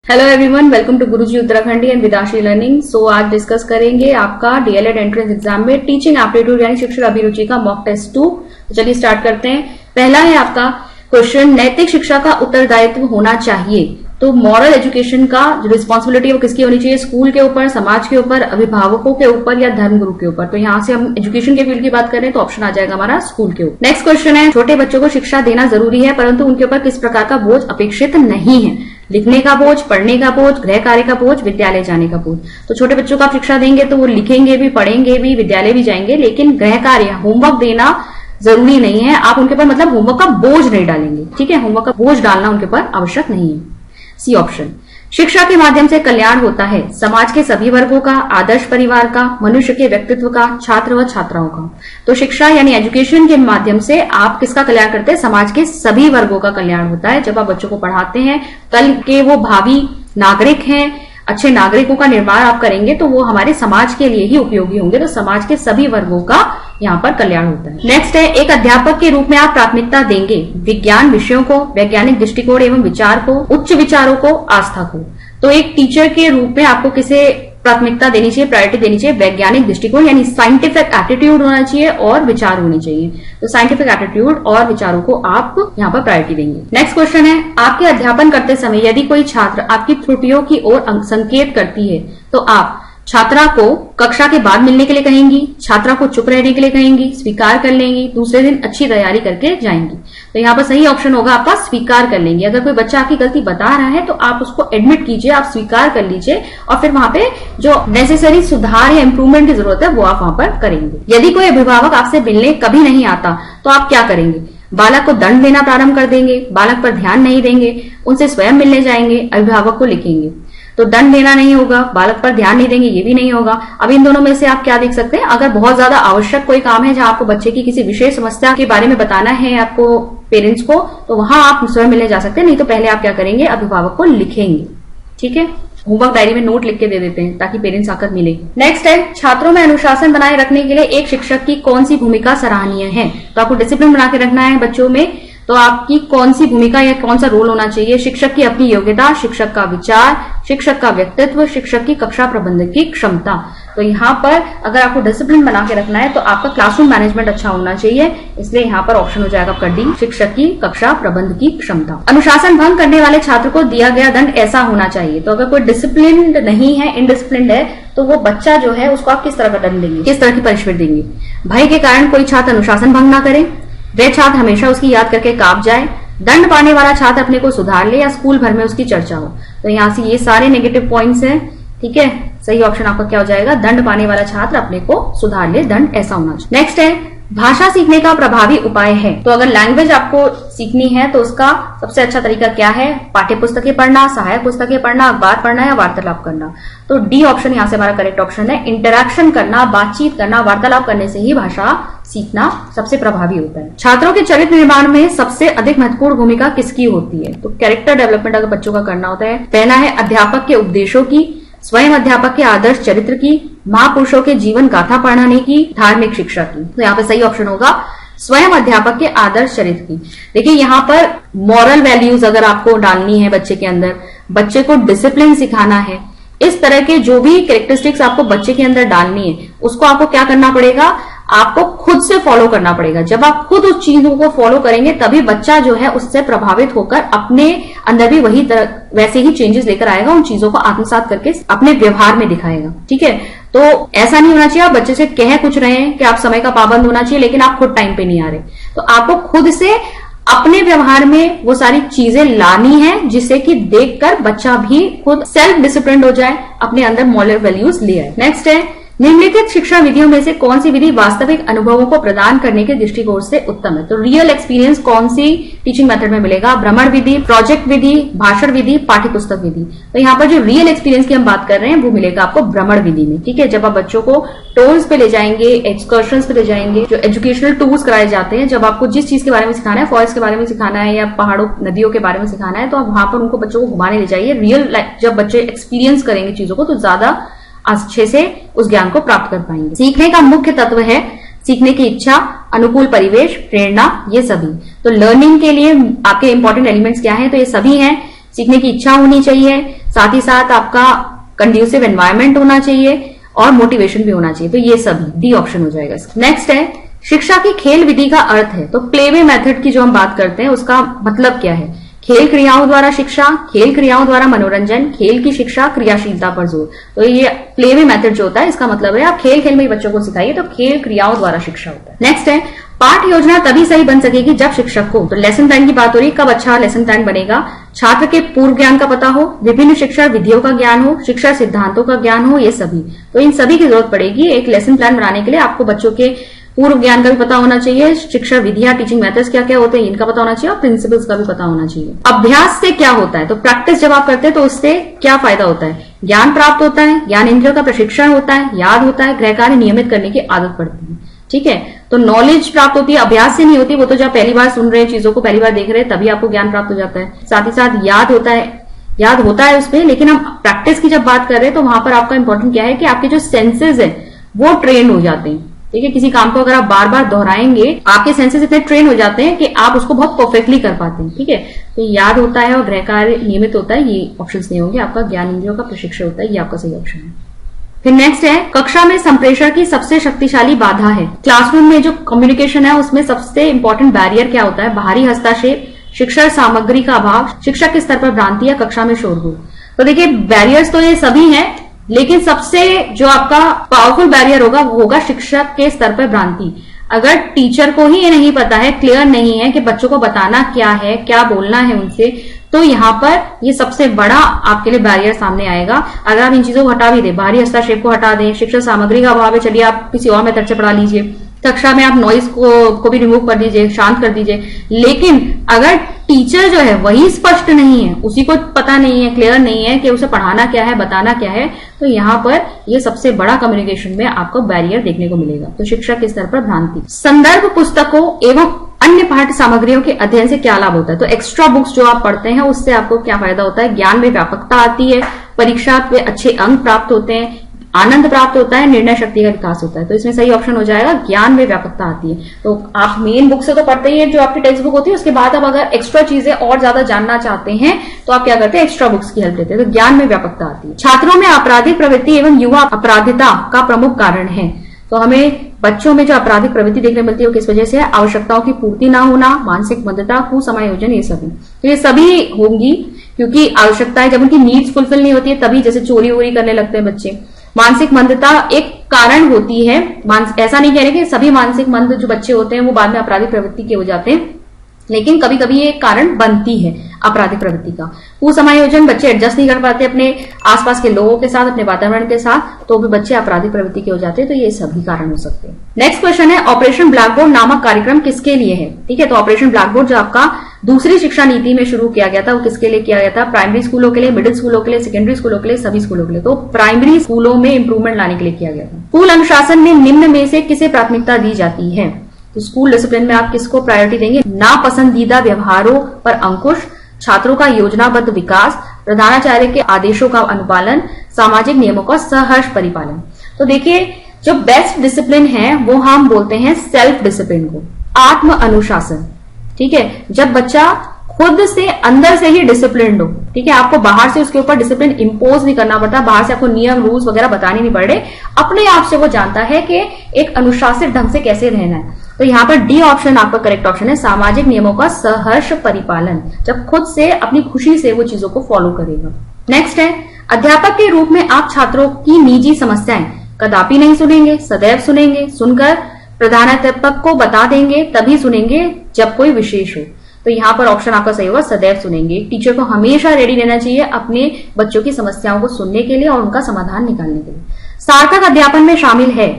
Hello everyone, welcome to Guruji Uttarakhandi and विदाशी learning. So आज discuss करेंगे आपका डीएलएड एंट्रेंस एग्जाम में टीचिंग एप्टीट्यूड यानी शिक्षक अभिरुचि का मॉक टेस्ट 2। तो चलिए स्टार्ट करते हैं। पहला है आपका क्वेश्चन, नैतिक शिक्षा का उत्तरदायित्व होना चाहिए। तो मॉरल एजुकेशन का जो रिस्पॉन्सिबिलिटी वो किसकी होनी चाहिए? स्कूल के ऊपर, समाज के ऊपर, अभिभावकों के ऊपर या धर्मगुरु के ऊपर। तो यहाँ से हम एजुकेशन के फील्ड की बात करें तो ऑप्शन आ जाएगा हमारा स्कूल के ऊपर। नेक्स्ट क्वेश्चन है, छोटे बच्चों को शिक्षा देना जरूरी है परंतु उनके ऊपर किस प्रकार का बोझ अपेक्षित नहीं है? लिखने का बोझ, पढ़ने का बोझ, गृह कार्य का बोझ, विद्यालय जाने का बोझ। तो छोटे बच्चों को आप शिक्षा देंगे तो वो लिखेंगे भी, पढ़ेंगे भी, विद्यालय भी जाएंगे, लेकिन गृह कार्य, होमवर्क देना जरूरी नहीं है। आप उनके ऊपर मतलब होमवर्क का बोझ नहीं डालेंगे, ठीक है? होमवर्क का बोझ डालना उनके ऊपर आवश्यक नहीं है। C option. शिक्षा के माध्यम से कल्याण होता है समाज के सभी वर्गों का, आदर्श परिवार का, मनुष्य के व्यक्तित्व का, छात्र व छात्राओं का। तो शिक्षा यानी एजुकेशन के माध्यम से आप किसका कल्याण करते हैं? समाज के सभी वर्गों का कल्याण होता है। जब आप बच्चों को पढ़ाते हैं, कल के वो भावी नागरिक हैं, अच्छे नागरिकों का निर्माण आप करेंगे तो वो हमारे समाज के लिए ही उपयोगी होंगे। तो समाज के सभी वर्गों का यहाँ पर कल्याण होता है। नेक्स्ट है, एक अध्यापक के रूप में आप प्राथमिकता देंगे विज्ञान विषयों को, वैज्ञानिक दृष्टिकोण एवं विचार को, उच्च विचारों को, आस्था को। तो एक टीचर के रूप में आपको किसे प्राथमिकता देनी चाहिए, प्रायोरिटी देनी चाहिए? वैज्ञानिक दृष्टिकोण यानी साइंटिफिक एटीट्यूड होना चाहिए और विचार होने चाहिए। तो साइंटिफिक एटीट्यूड और विचारों को आप यहाँ पर प्रायोरिटी देंगे। नेक्स्ट क्वेश्चन है, आपके अध्यापन करते समय यदि कोई छात्र आपकी त्रुटियों की ओर संकेत करती है तो आप छात्रा को कक्षा के बाद मिलने के लिए कहेंगी, छात्रा को चुप रहने के लिए कहेंगी, स्वीकार कर लेंगी, दूसरे दिन अच्छी तैयारी करके जाएंगी। तो यहाँ पर सही ऑप्शन होगा आपका स्वीकार कर लेंगी। अगर कोई बच्चा आपकी गलती बता रहा है तो आप उसको एडमिट कीजिए, आप स्वीकार कर लीजिए और फिर वहां पे जो नेसेसरी सुधार या इंप्रूवमेंट की जरूरत है वो आप वहां पर करेंगे। यदि कोई अभिभावक आपसे मिलने कभी नहीं आता तो आप क्या करेंगे? बालक को दंड देना प्रारंभ कर देंगे, बालक पर ध्यान नहीं देंगे, उनसे स्वयं मिलने जाएंगे, अभिभावक को लिखेंगे। तो दंड देना नहीं होगा, बालक पर ध्यान नहीं देंगे, ये भी नहीं होगा। अब इन दोनों में से आप क्या देख सकते हैं? अगर बहुत ज्यादा आवश्यक कोई काम है जहां आपको बच्चे की किसी विशेष समस्या के बारे में बताना है आपको पेरेंट्स को, तो वहां आप स्वयं मिलने जा सकते हैं। नहीं तो पहले आप क्या करेंगे? अभिभावक को लिखेंगे, ठीक है? होमवर्क डायरी में नोट लिख के दे देते हैं ताकि पेरेंट्स आकर मिले। नेक्स्ट है, छात्रों में अनुशासन बनाए रखने के लिए एक शिक्षक की कौन सी भूमिका सराहनीय है? तो आपको डिसिप्लिन बना के रखना है बच्चों में, तो आपकी कौन सी भूमिका या कौन सा रोल होना चाहिए? शिक्षक की अपनी योग्यता, शिक्षक का विचार, शिक्षक का व्यक्तित्व, शिक्षक की कक्षा प्रबंधन की क्षमता। तो यहाँ पर अगर आपको डिसिप्लिन बना के रखना है तो आपका क्लासरूम मैनेजमेंट अच्छा होना चाहिए, इसलिए यहाँ पर ऑप्शन हो जाएगा आपका डी, शिक्षक की कक्षा प्रबंध की क्षमता। अनुशासन भंग करने वाले छात्र को दिया गया दंड ऐसा होना चाहिए। तो अगर कोई डिसिप्लिन नहीं है, इनडिसिप्लिन है, तो वो बच्चा जो है उसको आप किस तरह का दंड देंगे, किस तरह की पनिशमेंट देंगे? भय के कारण कोई छात्र अनुशासन भंग ना करे, वह छात्र हमेशा उसकी याद करके कांप जाए, दंड पाने वाला छात्र अपने को सुधार ले, या स्कूल भर में उसकी चर्चा हो। तो यहाँ से ये सारे नेगेटिव पॉइंट्स हैं, ठीक है? सही ऑप्शन आपका क्या हो जाएगा? दंड पाने वाला छात्र अपने को सुधार ले, दंड ऐसा होना चाहिए। नेक्स्ट है, भाषा सीखने का प्रभावी उपाय है। तो अगर लैंग्वेज आपको सीखनी है तो उसका सबसे अच्छा तरीका क्या है? पाठ्य पुस्तकें पढ़ना, सहायक पुस्तकें पढ़ना, अखबार पढ़ना या वार्तालाप करना। तो डी ऑप्शन यहाँ से हमारा करेक्ट ऑप्शन है। इंटरैक्शन करना, बातचीत करना, वार्तालाप करने से ही भाषा सीखना सबसे प्रभावी होता है। छात्रों के चरित्र निर्माण में सबसे अधिक महत्वपूर्ण भूमिका किसकी होती है? तो कैरेक्टर डेवलपमेंट अगर बच्चों का करना होता है, पहला है अध्यापक के उपदेशों की, स्वयं अध्यापक के आदर्श चरित्र की, महापुरुषों के जीवन गाथा पढ़ाने की, धार्मिक शिक्षा की। तो यहाँ पे सही ऑप्शन होगा स्वयं अध्यापक के आदर्श चरित्र की। देखिए यहाँ पर मॉरल वैल्यूज अगर आपको डालनी है बच्चे के अंदर, बच्चे को डिसिप्लिन सिखाना है, इस तरह के जो भी कैरेक्टरिस्टिक्स आपको बच्चे के अंदर डालनी है उसको आपको क्या करना पड़ेगा? आपको खुद से फॉलो करना पड़ेगा। जब आप खुद उस चीजों को फॉलो करेंगे तभी बच्चा जो है उससे प्रभावित होकर अपने अंदर भी वही वैसे ही चेंजेस लेकर आएगा, उन चीजों को आत्मसात करके अपने व्यवहार में दिखाएगा, ठीक है? तो ऐसा नहीं होना चाहिए आप बच्चे से कह कुछ रहे हैं कि आप समय का पाबंद होना चाहिए लेकिन आप खुद टाइम पे नहीं आ रहे। तो आपको खुद से अपने व्यवहार में वो सारी चीजें लानी है जिससे कि देखकर बच्चा भी खुद सेल्फ डिसिप्लिन हो जाए, अपने अंदर मॉरल वैल्यूज ले आए। नेक्स्ट है, निम्नलिखित शिक्षा विधियों में से कौन सी विधि वास्तविक अनुभवों को प्रदान करने के दृष्टिकोण से उत्तम है? तो रियल एक्सपीरियंस कौन सी टीचिंग मेथड में मिलेगा? भ्रमण विधि, प्रोजेक्ट विधि, भाषण विधि, पाठ्य पुस्तक विधि। तो यहाँ पर जो रियल एक्सपीरियंस की हम बात कर रहे हैं वो मिलेगा आपको भ्रमण विधि में, ठीक है? जब आप बच्चों को टूर्स पे ले जाएंगे, एक्सकर्शंस पे ले जाएंगे, जो एजुकेशनल टूर्स कराए जाते हैं, जब आपको जिस चीज के बारे में सिखाना है, फॉरेस्ट के बारे में सिखाना है या पहाड़ों नदियों के बारे में सिखाना है, तो आप वहां पर उनको बच्चों को घुमाने ले जाइए। रियल जब बच्चे एक्सपीरियंस करेंगे चीजों को तो ज्यादा अच्छे से उस ज्ञान को प्राप्त कर पाएंगे। सीखने का मुख्य तत्व है सीखने की इच्छा, अनुकूल परिवेश, प्रेरणा, ये सभी। तो लर्निंग के लिए आपके इंपॉर्टेंट एलिमेंट्स क्या हैं? तो ये सभी हैं। सीखने की इच्छा होनी चाहिए, साथ ही साथ आपका कंड्यूसिव एनवायरमेंट होना चाहिए और मोटिवेशन भी होना चाहिए। तो ये सभी डी ऑप्शन हो जाएगा। नेक्स्ट है शिक्षा की खेल विधि का अर्थ है। तो प्लेवे मेथड की जो हम बात करते हैं उसका मतलब क्या है? खेल क्रियाओं द्वारा शिक्षा, खेल क्रियाओं द्वारा मनोरंजन, खेल की शिक्षा, क्रियाशीलता पर जोर। तो ये प्लेवे मेथड जो होता है इसका मतलब है आप खेल खेल में ही बच्चों को सिखाइए, तो खेल क्रियाओं द्वारा शिक्षा होता है। नेक्स्ट है पाठ योजना तभी सही बन सकेगी जब शिक्षक को, तो लेसन प्लान की बात हो रही है, कब अच्छा लेसन प्लान बनेगा? छात्र के पूर्व ज्ञान का पता हो, विभिन्न शिक्षा विधियों का ज्ञान हो, शिक्षा सिद्धांतों का ज्ञान हो, ये सभी। तो इन सभी की जरूरत पड़ेगी एक लेसन प्लान बनाने के लिए। आपको बच्चों के पूर्व ज्ञान का भी पता होना चाहिए, शिक्षा विधियां, टीचिंग मेथड्स क्या क्या होते हैं इनका पता होना चाहिए, और प्रिंसिपल्स का भी पता होना चाहिए। अभ्यास से क्या होता है? तो प्रैक्टिस जब आप करते हैं तो उससे क्या फायदा होता है? ज्ञान प्राप्त होता है, ज्ञान इंद्रियों का प्रशिक्षण होता है, याद होता है, गृह कार्य नियमित करने की आदत पड़ती है। ठीक है, तो नॉलेज प्राप्त होती है, अभ्यास से नहीं होती। वो तो जब पहली बार सुन रहे हैं, चीजों को पहली बार देख रहे हैं, तभी आपको ज्ञान प्राप्त हो जाता है। साथ ही साथ याद होता है उस पर। लेकिन हम प्रैक्टिस की जब बात कर रहे हैं तो वहां पर आपका इंपॉर्टेंट क्या है कि आपके जो सेंसेस है वो ट्रेन हो जाते हैं। ठीक है, किसी काम को अगर आप बार बार दोहराएंगे, आपके सेंसेस इतने ट्रेन हो जाते हैं कि आप उसको बहुत परफेक्टली कर पाते हैं। ठीक है, तो याद होता है और गृह कार्य नियमित होता है, ये ऑप्शंस नहीं होंगे। आपका ज्ञान इंद्रियों का प्रशिक्षण होता है, ये आपका सही ऑप्शन है। फिर नेक्स्ट है कक्षा में संप्रेषण की सबसे शक्तिशाली बाधा है। क्लासरूम में जो कम्युनिकेशन है उसमें सबसे इंपॉर्टेंट बैरियर क्या होता है? बाहरी हस्तक्षेप, शिक्षण सामग्री का अभाव, शिक्षक के स्तर पर भ्रांति या कक्षा में शोरगुल। तो देखिए बैरियर्स तो ये सभी हैं, लेकिन सबसे जो आपका पावरफुल बैरियर होगा वो होगा शिक्षक के स्तर पर भ्रांति। अगर टीचर को ही ये नहीं पता है, क्लियर नहीं है कि बच्चों को बताना क्या है, क्या बोलना है उनसे, तो यहाँ पर ये सबसे बड़ा आपके लिए बैरियर सामने आएगा। अगर आप इन चीजों को हटा भी दें, बाहरी हस्तक्षेप को हटा दें, शिक्षण सामग्री का अभाव है, चलिए आप किसी और मेथड से पढ़ा लीजिए, कक्षा में आप नॉइज को भी रिमूव कर दीजिए, शांत कर दीजिए। लेकिन अगर टीचर जो है वही स्पष्ट नहीं है, उसी को पता नहीं है, क्लियर नहीं है कि उसे पढ़ाना क्या है, बताना क्या है, तो यहाँ पर ये सबसे बड़ा कम्युनिकेशन में आपको बैरियर देखने को मिलेगा। तो शिक्षक के स्तर पर भ्रांति। संदर्भ पुस्तकों एवं अन्य पाठ्य सामग्रियों के अध्ययन से क्या लाभ होता है? तो एक्स्ट्रा बुक्स जो आप पढ़ते हैं उससे आपको क्या फायदा होता है? ज्ञान में व्यापकता आती है, परीक्षा पे अच्छे अंक प्राप्त होते हैं, आनंद प्राप्त होता है, निर्णय शक्ति का विकास होता है। तो इसमें सही ऑप्शन हो जाएगा ज्ञान में व्यापकता आती है। तो आप मेन बुक से तो पढ़ते ही है जो आपकी टेक्स्ट बुक होती है, उसके बाद अब अगर एक्स्ट्रा चीजें और ज्यादा जानना चाहते हैं तो आप क्या करते हैं? एक्स्ट्रा बुक्स की हेल्प लेते हैं। तो ज्ञान में व्यापकता आती है। छात्रों में आपराधिक प्रवृत्ति एवं युवा अपराधिता का प्रमुख कारण है। तो हमें बच्चों में जो आपराधिक प्रवृत्ति देखने मिलती है वो किस वजह से है? आवश्यकताओं की पूर्ति ना होना, मानसिक मंदता, कुसमायोजन, ये सभी। तो ये सभी होंगी क्योंकि आवश्यकताएं जब उनकी नीड्स फुलफिल नहीं होती है तभी जैसे चोरी वोरी करने लगते हैं बच्चे। मानसिक मंदता एक कारण होती है, ऐसा नहीं कह रहे कि सभी मानसिक मंद जो बच्चे होते हैं वो बाद में आपराधिक प्रवृत्ति के हो जाते हैं, लेकिन कभी कभी ये कारण बनती है आपराधिक प्रवृत्ति का। कुसमायोजन, बच्चे एडजस्ट नहीं कर पाते अपने आसपास के लोगों के साथ, अपने वातावरण के साथ, तो भी बच्चे आपराधिक प्रवृत्ति के हो जाते हैं। तो ये सभी कारण हो सकते हैं। नेक्स्ट क्वेश्चन है ऑपरेशन ब्लैक बोर्ड नामक कार्यक्रम किसके लिए है? ठीक है, तो ऑपरेशन ब्लैक बोर्ड जो आपका दूसरी शिक्षा नीति में शुरू किया गया था वो किसके लिए किया गया था? प्राइमरी स्कूलों के लिए, मिडिल स्कूलों के लिए, सेकेंडरी स्कूलों के लिए, सभी स्कूलों के लिए। तो प्राइमरी स्कूलों में इंप्रूवमेंट लाने के लिए किया गया था। स्कूल अनुशासन में निम्न में से किसे प्राथमिकता दी जाती है? तो स्कूल डिसिप्लिन में आप किसको प्रायोरिटी देंगे? नापसंदीदा व्यवहारों पर अंकुश, छात्रों का योजनाबद्ध विकास, प्रधानाचार्य के आदेशों का अनुपालन, सामाजिक नियमों का सहर्ष परिपालन। तो देखिए जो बेस्ट डिसिप्लिन है वो हम बोलते हैं सेल्फ डिसिप्लिन को, आत्म अनुशासन। ठीक है, जब बच्चा खुद से अंदर से ही डिसिप्लिन हो। ठीक है, आपको बाहर से उसके ऊपर डिसिप्लिन इंपोज नहीं करना पड़ता, बाहर से आपको नियम रूल्स वगैरह बताने नहीं पड़ रहे, अपने आप से वो जानता है कि एक अनुशासित ढंग से कैसे रहना है। तो यहाँ पर डी ऑप्शन आपका करेक्ट ऑप्शन है, सामाजिक नियमों का सहर्ष परिपालन। जब खुद से अपनी खुशी से वो चीजों को फॉलो करेगा। नेक्स्ट है अध्यापक के रूप में आप छात्रों की निजी समस्याएं कदापि नहीं सुनेंगे, सदैव सुनेंगे, सुनकर प्रधानाध्यापक को बता देंगे, तभी सुनेंगे जब कोई विशेष हो। तो यहाँ पर ऑप्शन आपका सही होगा, सदैव सुनेंगे। टीचर को हमेशा रेडी रहना चाहिए अपने बच्चों की समस्याओं को सुनने के लिए और उनका समाधान निकालने के लिए। सार्थक अध्यापन में शामिल है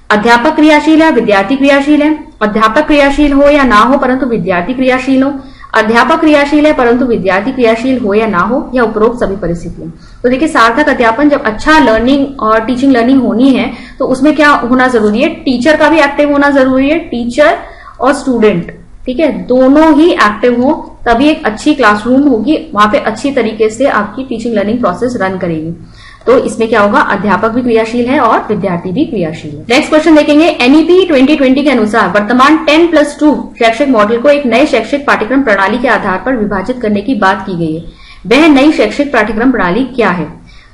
अध्यापक क्रियाशील है, विद्यार्थी क्रियाशील है, अध्यापक क्रियाशील हो या ना हो परंतु विद्यार्थी क्रियाशील हो, अध्यापक क्रियाशील है परंतु विद्यार्थी क्रियाशील हो या ना हो, या उपरोक्त सभी परिस्थितियों। तो देखिए सार्थक अध्यापन, जब अच्छा लर्निंग और टीचिंग लर्निंग होनी है तो उसमें क्या होना जरूरी है? टीचर का भी एक्टिव होना जरूरी है, टीचर और स्टूडेंट, ठीक है, दोनों ही एक्टिव हो, तभी एक अच्छी क्लासरूम होगी, वहां पे अच्छी तरीके से आपकी टीचिंग लर्निंग प्रोसेस रन करेगी। तो इसमें क्या होगा? अध्यापक भी क्रियाशील है और विद्यार्थी भी क्रियाशील है। नेक्स्ट क्वेश्चन देखेंगे, एनईपी 2020 के अनुसार वर्तमान 10+2 शैक्षिक मॉडल को एक नए शैक्षिक पाठ्यक्रम प्रणाली के आधार पर विभाजित करने की बात की गई है। वह नई शैक्षिक पाठ्यक्रम प्रणाली क्या है?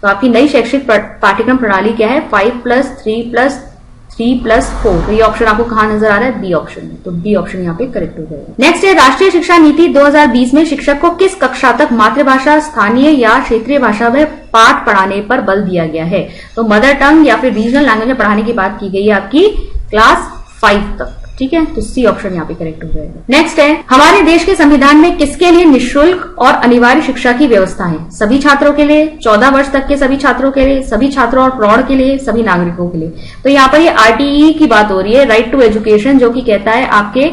तो आपकी नई शैक्षिक पाठ्यक्रम प्रणाली क्या है? 5+3+3+4। ये ऑप्शन आपको कहां नजर आ रहा है? बी ऑप्शन में। तो बी ऑप्शन यहाँ पे करेक्ट हो जाएगा। नेक्स्ट है, राष्ट्रीय शिक्षा नीति 2020 में शिक्षक को किस कक्षा तक मातृभाषा, स्थानीय या क्षेत्रीय भाषा में पाठ पढ़ाने पर बल दिया गया है? तो मदर टंग या फिर रीजनल लैंग्वेज में पढ़ाने की बात की गई है आपकी क्लास 5 तक। ठीक है, तो सी ऑप्शन यहाँ पे करेक्ट हो जाएगा। नेक्स्ट है, हमारे देश के संविधान में किसके लिए निःशुल्क और अनिवार्य शिक्षा की व्यवस्था है? सभी छात्रों के लिए, 14 वर्ष तक के सभी छात्रों के लिए, सभी छात्रों और प्रौढ़ के लिए, सभी नागरिकों के लिए। तो यहाँ पर ये आरटीई की बात हो रही है, राइट टू एजुकेशन, जो कि कहता है आपके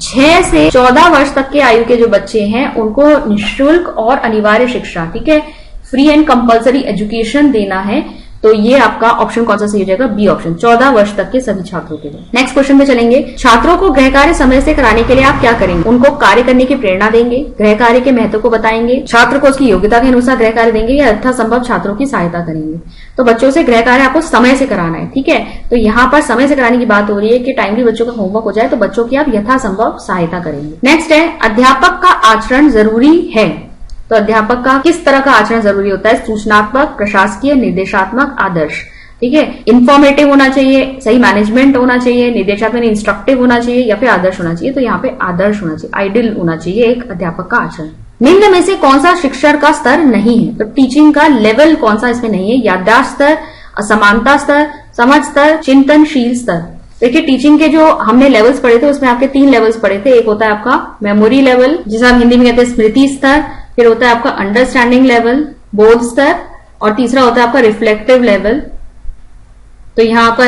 6 से 14 वर्ष तक के आयु के जो बच्चे हैं उनको निःशुल्क और अनिवार्य शिक्षा, ठीक है, फ्री एंड कंपल्सरी एजुकेशन देना है। तो ये आपका ऑप्शन कौन सा सही हो जाएगा? बी ऑप्शन, 14 वर्ष तक के सभी छात्रों के लिए। नेक्स्ट क्वेश्चन पे चलेंगे। छात्रों को गृह कार्य समय से कराने के लिए आप क्या करेंगे? उनको कार्य करने की प्रेरणा देंगे, गृह कार्य के महत्व को बताएंगे, छात्र को उसकी योग्यता के अनुसार गृह कार्य देंगे, या यथासंभव छात्रों की सहायता करेंगे। तो बच्चों से गृह कार्य आपको समय से कराना है, ठीक है। तो यहाँ पर समय से कराने की बात हो रही है कि टाइमली बच्चों का होमवर्क हो जाए, तो बच्चों की आप यथासंभव सहायता करेंगे। नेक्स्ट है, अध्यापक का आचरण जरूरी है। तो अध्यापक का किस तरह का आचरण जरूरी होता है? सूचनात्मक, प्रशासकीय, निर्देशात्मक, आदर्श। ठीक है, इन्फॉर्मेटिव होना चाहिए, सही मैनेजमेंट होना चाहिए, निर्देशात्मक इंस्ट्रक्टिव होना चाहिए, या फिर आदर्श होना चाहिए। तो यहाँ पे आदर्श होना चाहिए, आइडियल होना चाहिए एक अध्यापक का आचरण। निम्न में से कौन सा शिक्षण का स्तर नहीं है? तो टीचिंग का लेवल कौन सा इसमें नहीं है? याददाश्त स्तर, असमानता स्तर, समझ स्तर, चिंतनशील स्तर। देखिए, टीचिंग के जो हमने लेवल्स पढ़े थे उसमें आपके 3 लेवल्स पढ़े थे। एक होता है आपका मेमोरी लेवल, जिसे हम हिंदी में कहते हैं स्मृति स्तर, फिर होता है आपका अंडरस्टैंडिंग लेवल, बोध स्तर, और तीसरा होता है आपका रिफ्लेक्टिव लेवल। तो यहाँ पर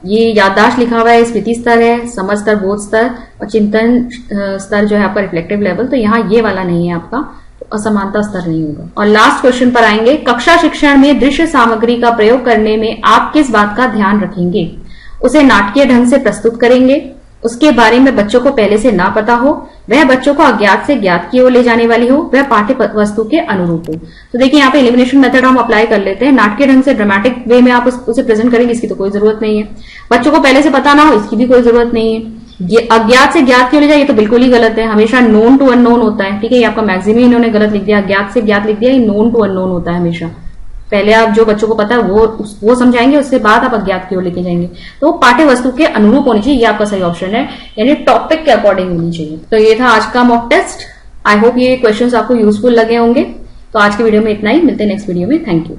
ये याददाश्त लिखा हुआ है, स्मृति स्तर है, समझ स्तर, बोध स्तर, और चिंतन स्तर जो है आपका रिफ्लेक्टिव लेवल। तो यहाँ ये वाला नहीं है आपका, तो असमानता स्तर नहीं होगा। और लास्ट क्वेश्चन पर आएंगे, कक्षा शिक्षण में दृश्य सामग्री का प्रयोग करने में आप किस बात का ध्यान रखेंगे? उसे नाटकीय ढंग से प्रस्तुत करेंगे, उसके बारे में बच्चों को पहले से ना पता हो, वह बच्चों को अज्ञात से ज्ञात की ओर ले जाने वाली हो, वह पाठ्य वस्तु के अनुरूप हो। तो देखिए, यहाँ पे एलिमिनेशन मेथड हम अप्लाई कर लेते हैं। नाटकीय ढंग से, ड्रामेटिक वे में आप उसे प्रेजेंट करेंगे, इसकी तो कोई जरूरत नहीं है। बच्चों को पहले से पता ना हो, इसकी भी कोई जरूरत नहीं है। अज्ञात से ज्ञात की ओर ले जाए, ये तो बिल्कुल ही गलत है। हमेशा नोन टू अननोन होता है, ठीक है। ये आपका मैक्सिमम इन्होंने गलत लिख दिया, अज्ञात से ज्ञात लिख दिया, ये नोन टू अननोन होता है हमेशा। पहले आप जो बच्चों को पता है वो समझाएंगे, उसके बाद आप अज्ञात की ओर लेके जाएंगे। तो पाठ्य वस्तु के अनुरूप होनी चाहिए, ये आपका सही ऑप्शन है, यानी टॉपिक के अकॉर्डिंग होनी चाहिए। तो ये था आज का मॉक टेस्ट। आई होप ये क्वेश्चंस आपको यूजफुल लगे होंगे। तो आज के वीडियो में इतना ही, मिलते हैं नेक्स्ट वीडियो में। Thank you.